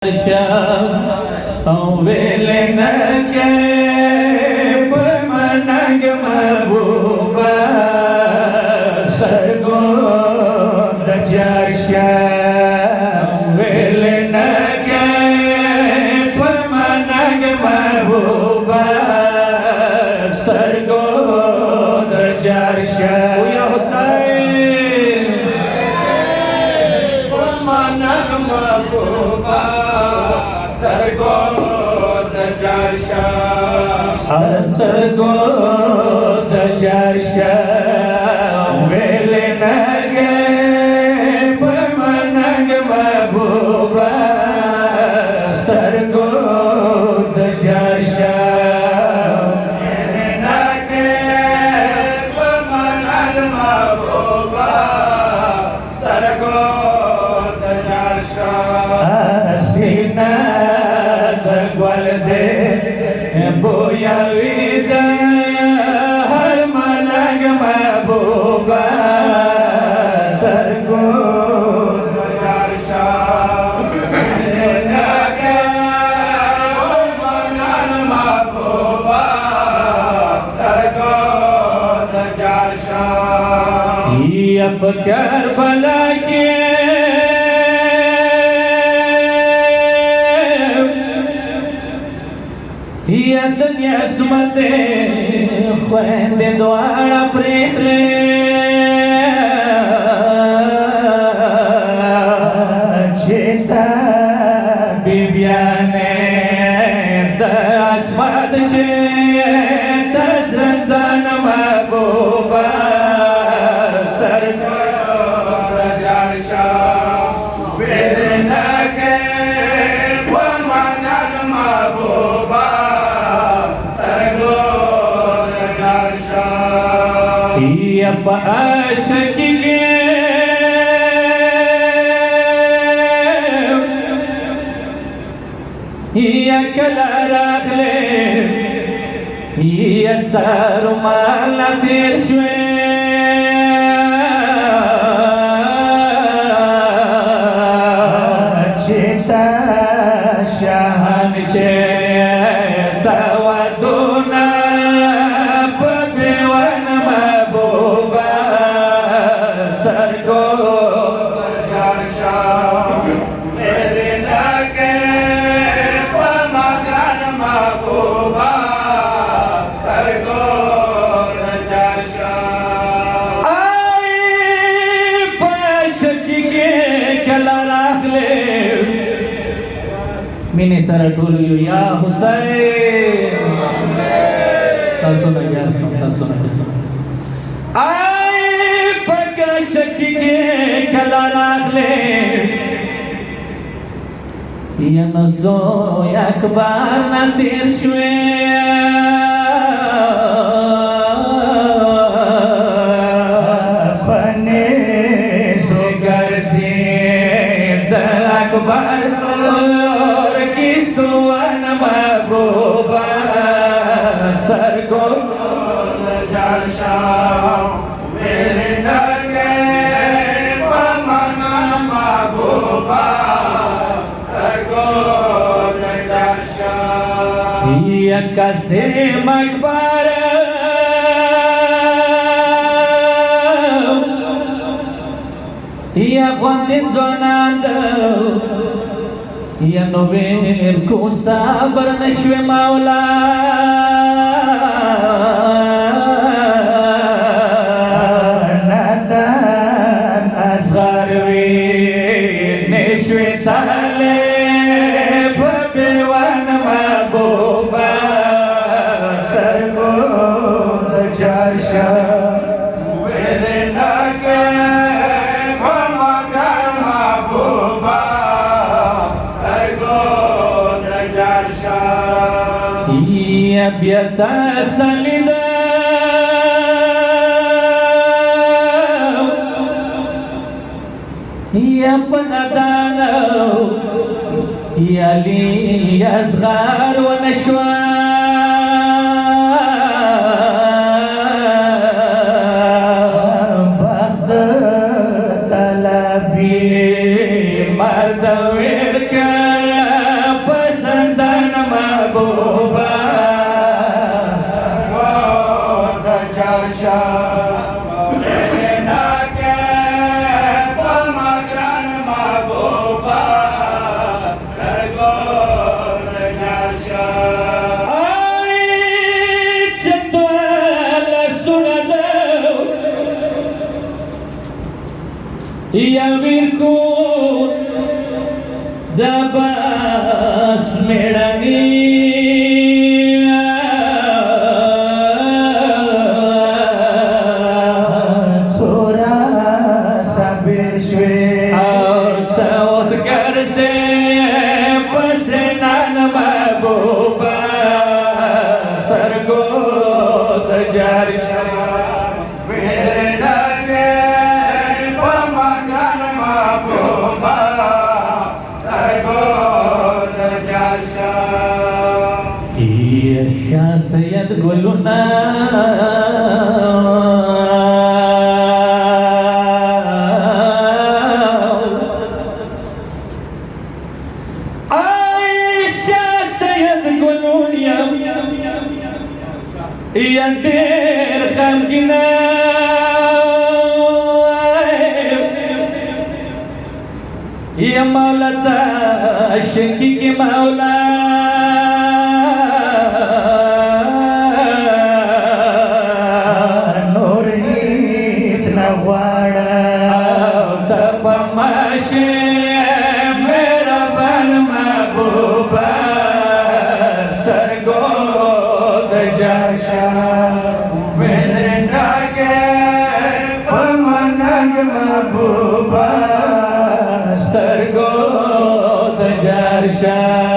ولنك بمنك محبوبا سرگود جرشا ولنك بمنك محبوبا سرگود جرشا ويا حسين بمنك محبوبا سرگود جرشا ولنك بمنك محبوبا سرگود جرشا ولنك بمنك محبوبا سرگود جرشا سینه ولده بویا ویدا هر ملنگ محبوبا سرگود جرشا ولنك بمنك محبوبا سرگود جرشا یا کربلا کی یا دنیا اسمته خوند دوارا پریخلی چیتا بیبیانه دا اسمت چیتا زندان محبوبا سرگود جرشا ولنك بمنك محبوبا یا پا عاشقی کے یا کلا راغلے یا سارو مالا تیر شوے چیتا شاہن چیتا ودونا پبیوان محبوبا سرگود جرشا ولنك بمنك محبوبا سرگود جرشا آئی پاشکی کے کلا راخلے مینی سر ٹولیو یا حسین تاسو نه یار شم تاسو نه آی پکا شکی کې کلا راغله یا نزو اکبر نه تیر شوې پنه سوګر سي د اکبر اور کی سوان محبوبا سرگود جرشا ولنك بمنك محبوبا سرگود جرشا یا قاسم اکبر یا خوندین زناند یا نویر کو صبر نشوی مولا ندان اصغر وی نشوی طالب بیوان محبوبا سرگود جرشا ولنك بمنك محبوبا سرگود جرشا یا بیتا سلیدا یا پندانا یا لی اصغر و نشوان بخت طلبی مرد ویل کر महबूबा गोद जर्शा Yavirku dabas merani Sura sabir shwe Saos gar se pasenan mahbooba sargod jarsha Shah Sayyid Guluna Aisha Sayyid Gulunya yang dirham kina Ya Maula Shaki ki Maula मेरा बन महबूबा सरगोद जर्शा मेरे नागे पमनग महबूबा सरगोद जर्शा